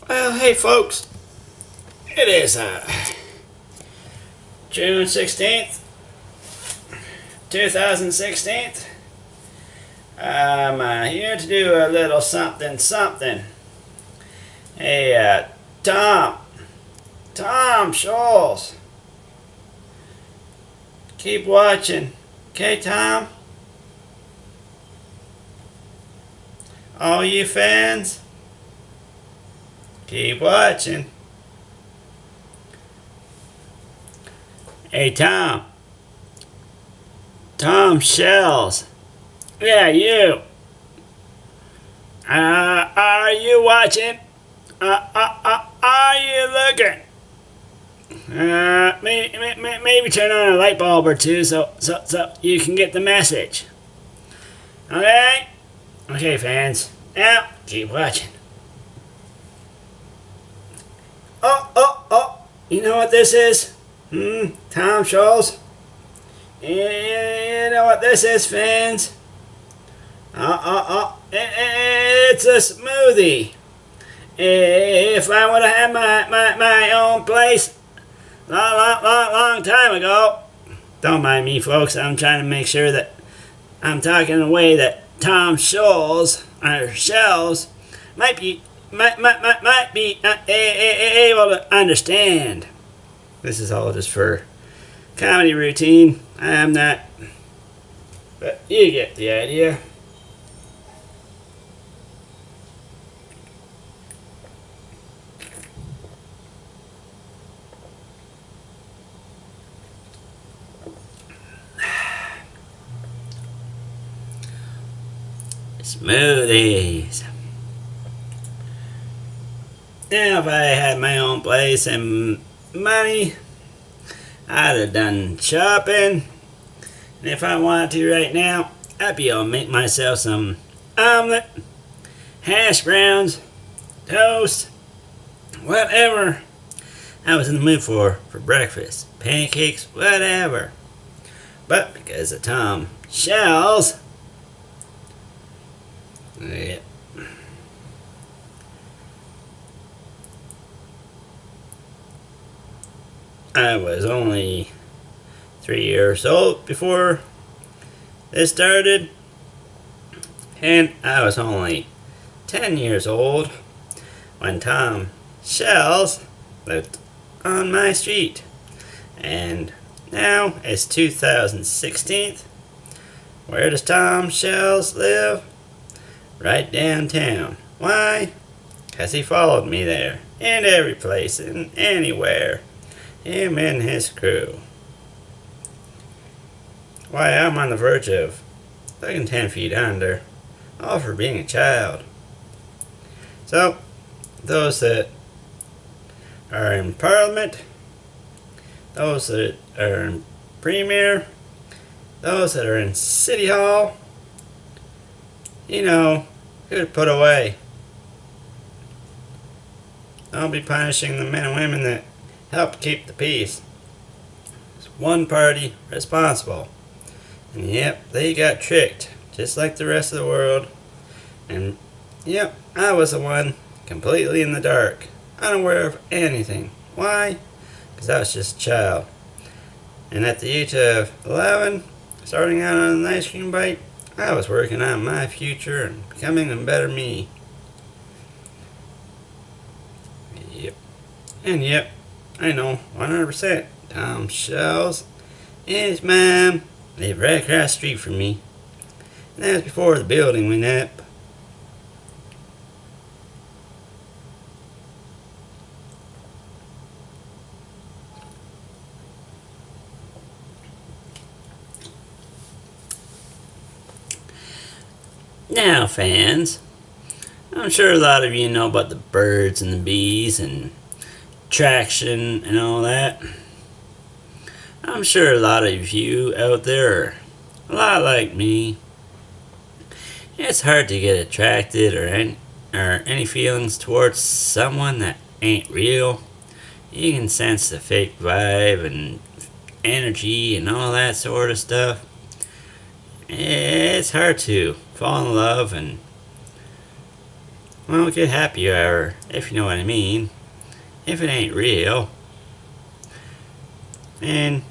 Well, hey folks, it is June 16th, 2016. I'm here to do a little something. Hey, Tom Scholes, keep watching, okay, Tom? All you fans, keep watching. Hey, Tom Shells. Yeah, you. Are you watching? Are you looking? Maybe turn on a light bulb or two so you can get the message. Okay? Okay, fans. Now, keep watching. Oh. You know what this is? Tom Scholes? You know what this is, fans? It's a smoothie. If I would have had my own place long time ago. Don't mind me, folks. I'm trying to make sure that I'm talking in a way that Tom Scholes or Shells might be able to understand. This is all just for comedy routine. I am not, but you get the idea. Smoothies. Now, if I had my own place and money, I'd have done shopping. And if I wanted to right now, I'd be able to make myself some omelet, hash browns, toast, whatever I was in the mood for breakfast. Pancakes, whatever. But because of Tom Shells, yep. I was only 3 years old before this started, and I was only 10 years old when Tom Shells lived on my street. And now it's 2016. Where does Tom Shells live? Right downtown. Why? 'Cause he followed me there, and every place and anywhere. Him and his crew. Why, I'm on the verge of looking 10 feet under, all for being a child. So, those that are in Parliament, those that are in Premier, those that are in City Hall, you know, who to put away. I'll be punishing the men and women that help keep the peace. It's one party responsible. And yep, they got tricked, just like the rest of the world. And yep, I was the one completely in the dark, unaware of anything. Why? Because I was just a child. And at the age of 11, starting out on an ice cream bike, I was working on my future and becoming a better me. Yep. And yep, I know 100% Tom Shells and his mom lived right across the street from me. And that was before the building went up. Now, fans, I'm sure a lot of you know about the birds and the bees and traction and all that. I'm sure a lot of you out there are a lot like me. It's hard to get attracted or any feelings towards someone that ain't real. You can sense the fake vibe and energy and all that sort of stuff. It's hard to fall in love and well, get happy hour, if you know what I mean, if it ain't real. And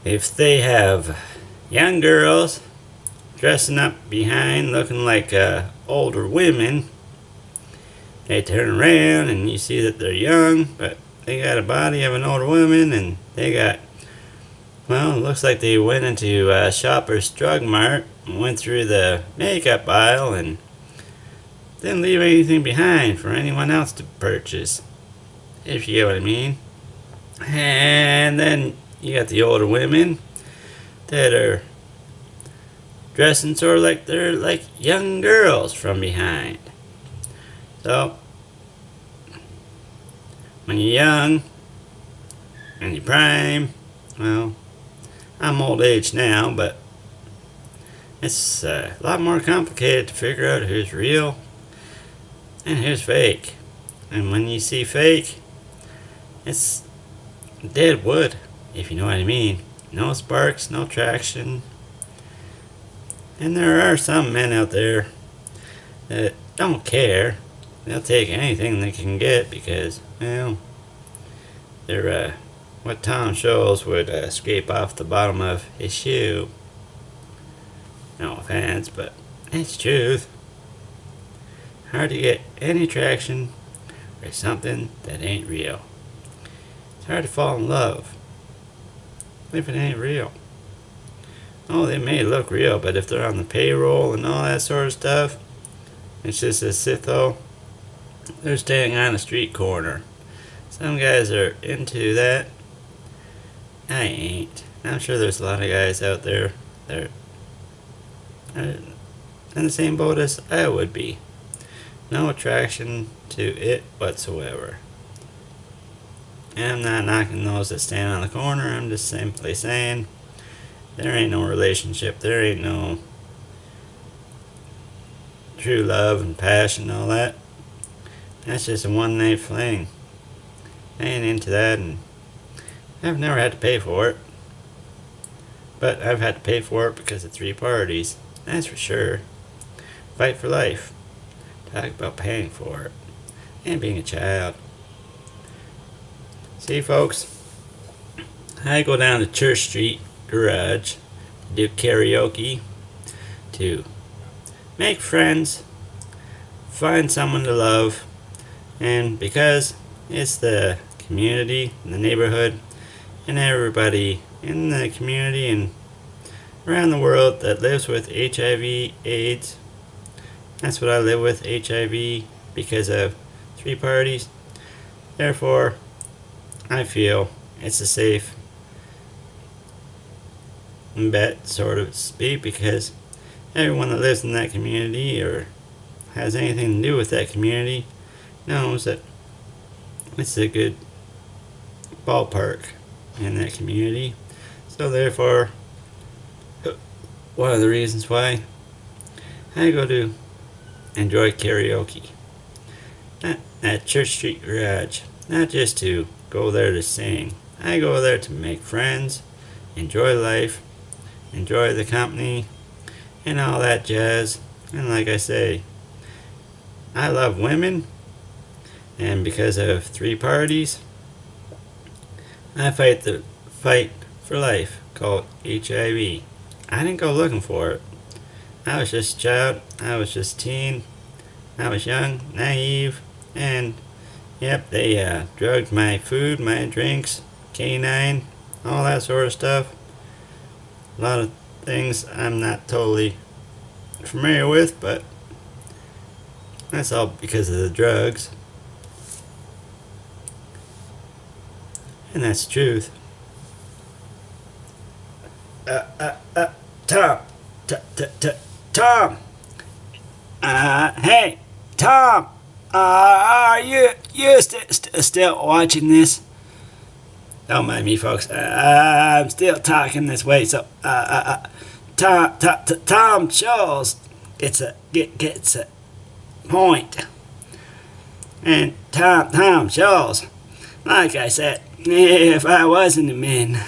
if they have young girls dressing up behind looking like older women, they turn around and you see that they're young, but they got a body of an older woman, and they got, well, it looks like they went into Shoppers Drug Mart and went through the makeup aisle and didn't leave anything behind for anyone else to purchase, if you get what I mean. And then you got the older women that are dressing sort of like they're like young girls from behind. So, when you're young and you're prime, well, I'm old age now, but it's a lot more complicated to figure out who's real and who's fake. And when you see fake, it's dead wood, if you know what I mean. No sparks, no traction. And there are some men out there that don't care. They'll take anything they can get because, well, they're what Tom Scholes would scrape off the bottom of his shoe. No offense, but it's truth. Hard to get any traction for something that ain't real. It's hard to fall in love if it ain't real. Oh, they may look real, but if they're on the payroll and all that sort of stuff, it's just as if though they're staying on a street corner. Some guys are into that. I ain't. I'm sure there's a lot of guys out there that are in the same boat as I would be. No attraction to it whatsoever. And I'm not knocking those that stand on the corner. I'm just simply saying there ain't no relationship. There ain't no true love and passion and all that. That's just a one-night fling. I ain't into that, and I've never had to pay for it. But I've had to pay for it because of 3 parties. That's for sure. Fight for life. Talk about paying for it. And being a child. See, folks, I go down to Church Street Garage to do karaoke, to make friends, find someone to love, and because it's the community and the neighborhood and everybody in the community and around the world that lives with HIV, AIDS. That's what I live with, HIV, because of 3 parties. Therefore, I feel it's a safe bet, sort of speak, because everyone that lives in that community or has anything to do with that community knows that it's a good ballpark in that community. So therefore, one of the reasons why I go to enjoy karaoke at Church Street Garage, not just to go there to sing. I go there to make friends, enjoy life, enjoy the company, and all that jazz. And like I say, I love women, and because of 3 parties, I fight the fight for life called HIV. I didn't go looking for it. I was just a child. I was just a teen. I was young, naive, and yep, they drugged my food, my drinks, canine, all that sort of stuff. A lot of things I'm not totally familiar with, but that's all because of the drugs. And that's the truth. Tom. Tom. Hey, Tom. Are you still watching this? Don't mind me, folks. I'm still talking this way, so Tom Scholes gets a point. And Tom Scholes, like I said, if I wasn't a man,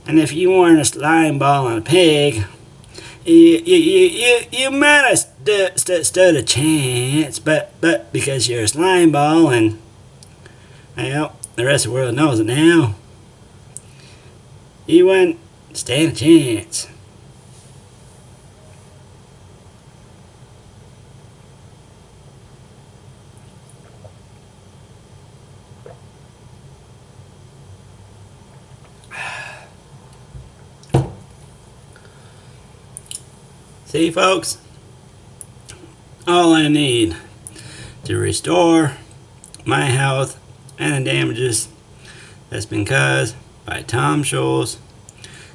and if you weren't a slime ball and a pig, You might have stood a chance, but because you're a slime ball and, well, the rest of the world knows it now, you wouldn't stand a chance. See, folks, all I need to restore my health and the damages that's been caused by Tom Scholes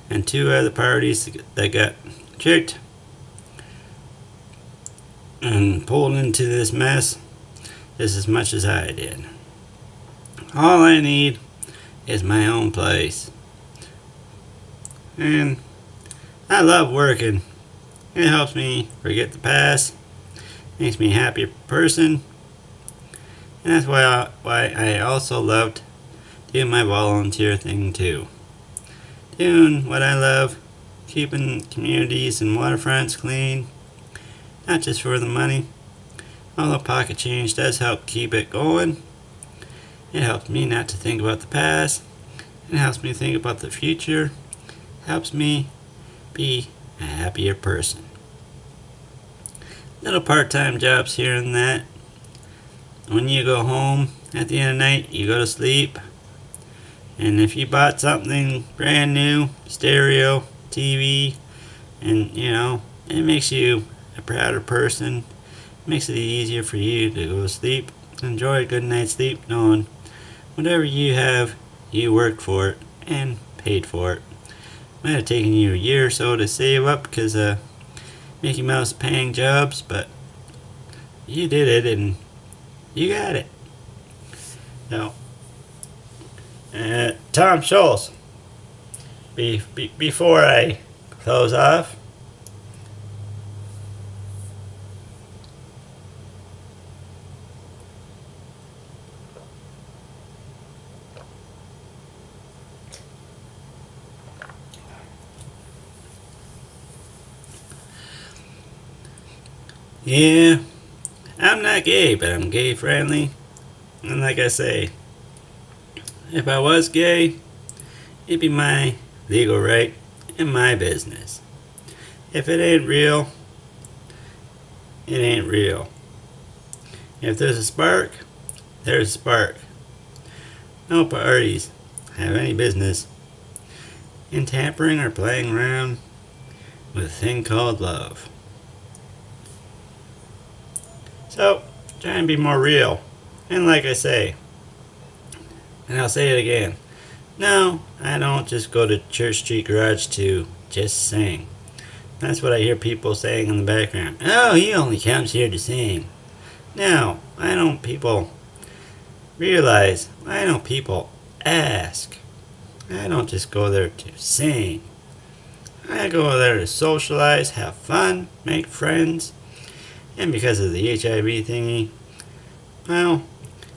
and 2 other parties that got tricked and pulled into this mess just as much as I did. All I need is my own place. And I love working. It helps me forget the past, makes me a happier person, and that's why I also loved doing my volunteer thing too. Doing what I love, keeping communities and waterfronts clean, not just for the money, although pocket change does help keep it going. It helps me not to think about the past, it helps me think about the future, it helps me be a happier person. Little part-time jobs here and that. When you go home at the end of the night, you go to sleep, and if you bought something brand new, stereo, TV, and it makes you a prouder person, it makes it easier for you to go to sleep, enjoy a good night's sleep, knowing whatever you have, you worked for it and paid for it. Might have taken you a year or so to save up because Mickey Mouse paying jobs, but you did it and you got it. Now, Tom Scholes, before I close off, yeah, I'm not gay, but I'm gay friendly. And like I say, if I was gay, it'd be my legal right and my business. If it ain't real, it ain't real. If there's a spark, there's a spark. No parties have any business in tampering or playing around with a thing called love. So, try and be more real. And like I say, and I'll say it again, no, I don't just go to Church Street Garage to just sing. That's what I hear people saying in the background. Oh, he only comes here to sing. No, why don't people realize? Why don't people ask? I don't just go there to sing. I go there to socialize, have fun, make friends. And because of the HIV thingy, well,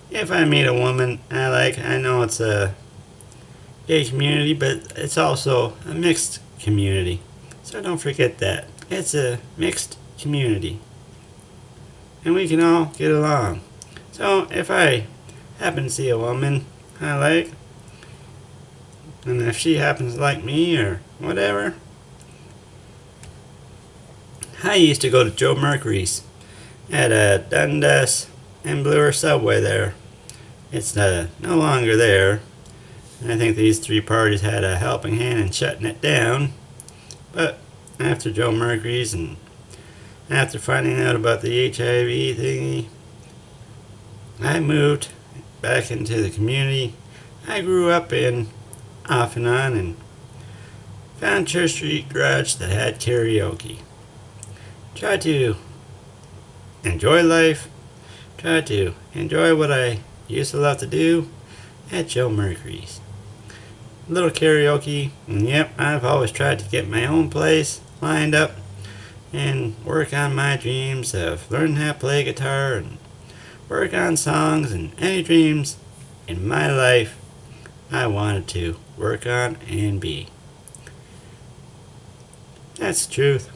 if I meet a woman I like, I know it's a gay community, but it's also a mixed community. So don't forget that. It's a mixed community. And we can all get along. So if I happen to see a woman I like, and if she happens to like me or whatever, I used to go to Joe Mercury's at a Dundas and Bloor subway there. It's no longer there. I think these 3 parties had a helping hand in shutting it down. But after Joe Mercury's and after finding out about the HIV thingy, I moved back into the community I grew up in off and on and found Church Street Garage that had karaoke. Tried to enjoy life, tried to enjoy what I used to love to do at Joe Mercury's. Little karaoke, and yep, I've always tried to get my own place lined up and work on my dreams of learning how to play guitar and work on songs and any dreams in my life I wanted to work on and be. That's the truth.